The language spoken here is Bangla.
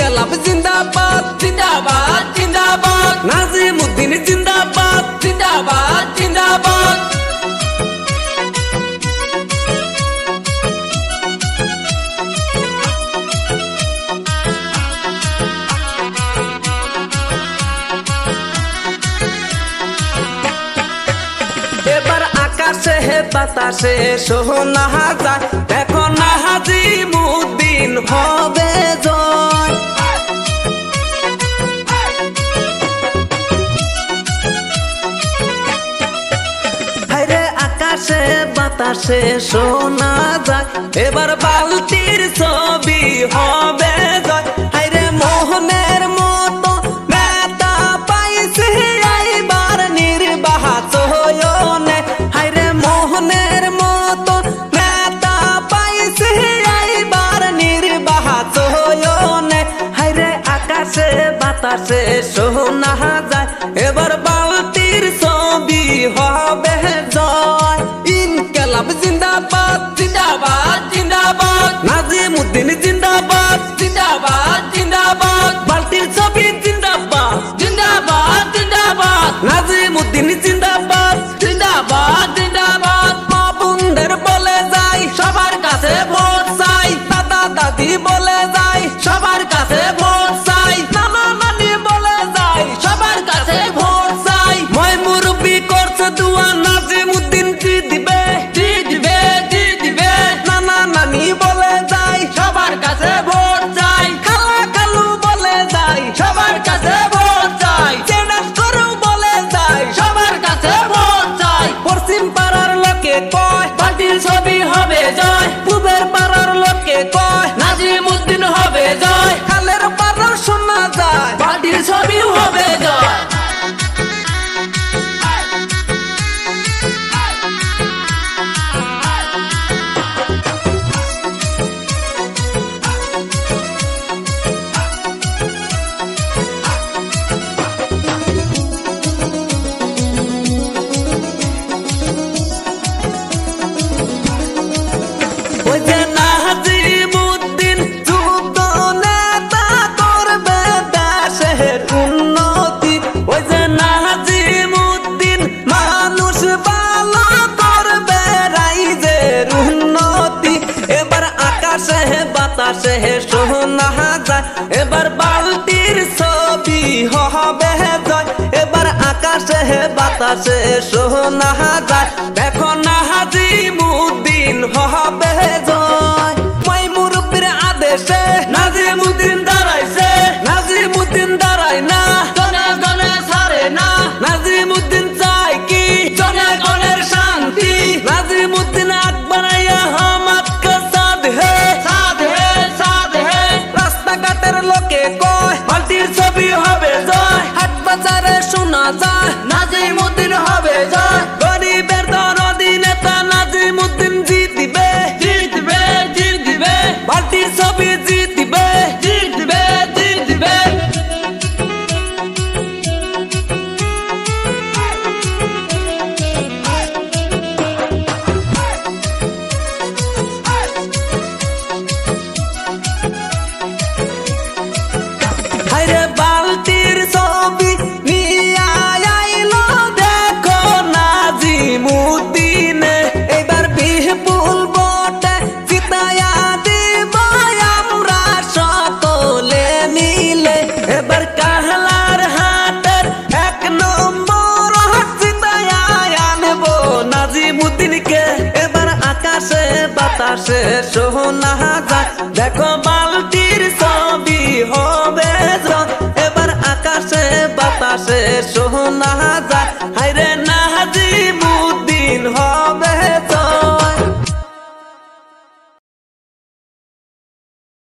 ইনকালাব জিন্দাবাদ জিন্দাবাদ জিন্দাবাদ নাজিমউদ্দিন জিন্দাবাদ জিন্দাবাদ জিন্দাবাদ এবার আকাশে বাতাসে শোনা যায় দেখো নাজিমউদ্দিন হবে জয় হায়রে আকাশে বাতাসে শোনা যায় এবার বালতির ছবি হবে জয় হায়রে মোহনের মতো নেতা পাইছে এইবার নির্বাচনে হায়রে মোহনের মতো নেতা পাইছে এইবার নির্বাচনে হায়রে আকাশে বাতাসে শোনা যায় এবার বালতির ছবি হবে জয় ইনকালাব জিন্দাবাদ জিন্দাবাদ জিন্দাবাদ নাজিমউদ্দিন জিন্দাবাদ জিন্দাবাদ জিন্দাবাদ বালতির ছবি জিন্দাবাদ জিন্দাবাদ জিন্দাবাদ নাজিমউদ্দিন জিন্দাবাদ জিন্দাবাদ জিন্দাবাদ মা বোনদের বলে যাই সবার কাছে ভোট চাই দাদা দাদি বলে যাই সবার কাছে ভোট চাই নানা নানি বলে যাই সবার কাছে ভোট চাই মই মুরব্বি করছে দুয়া নাজিমউদ্দিন জি দিবে জি দিবে জি দিবে নানা নানি বলে যাই সবার কাছে ভোট চাই খালা খালু বলে যাই সবার কাছে ভোট চাই চেনাস করু বলে যাই সবার কাছে ভোট চাই পশ্চিম পাড়ার লোকে কয় পার্টির ছবি হবে জয় পূবের পাড়ার লোকে কয় নাজিমউদ্দিন হবে জয় খালের পাড়ার শোনা যায় পার্টির ছবি হবে জয় ওই যে নাজিমউদ্দিন যুদ্ধ নেতা করবে দেশের উন্নতি ওই যে নাজিমউদ্দিন মানুষ ভালো করবে রাইজের উন্নতি এবার আকাশে বাতাসে শোনা যায় এবার বালতির ছবি হবে জয় এবার আকাশে বাতাসে শোনা যায় দেখো নাজিমউদ্দিন হবে জয় মই মুরব্বির আদেশে নাজিমউদ্দিন দাঁড়াইছে নাজিমউদ্দিন দাঁড়ায় না জনে জনে ছাড়ে না নাজিমউদ্দিন চায় কি জনগণের শান্তি নাজিমউদ্দিন আগ বানাইয়া হামাত কা সাথ হে সাথ হে সাথ হে রাস্তাঘাটের লোকে কয় পার্টির ছবি হবে জয় হাট বাজারে শোনা যায় নাজিমউদ্দিন হবে জয় গরিবের দরদি নেতা নাজিমউদ্দিন জি দিবে জি দিবে জি দিবে পার্টির ছবি জি দিবে জি দিবে জি দিবে হায়রে বালতির ছবি নিয়া আইলো দেখো নাজিমউদ্দিনে এবার বিপুল ভোটে জিতায়া দিব আমরা সকলে মিলে এবার কাহলার হাটের 1 নম্বর জিতায়া আনবো নাজিমউদ্দিনকে এবার আকাশে বাতাসে শোনা যায় দেখো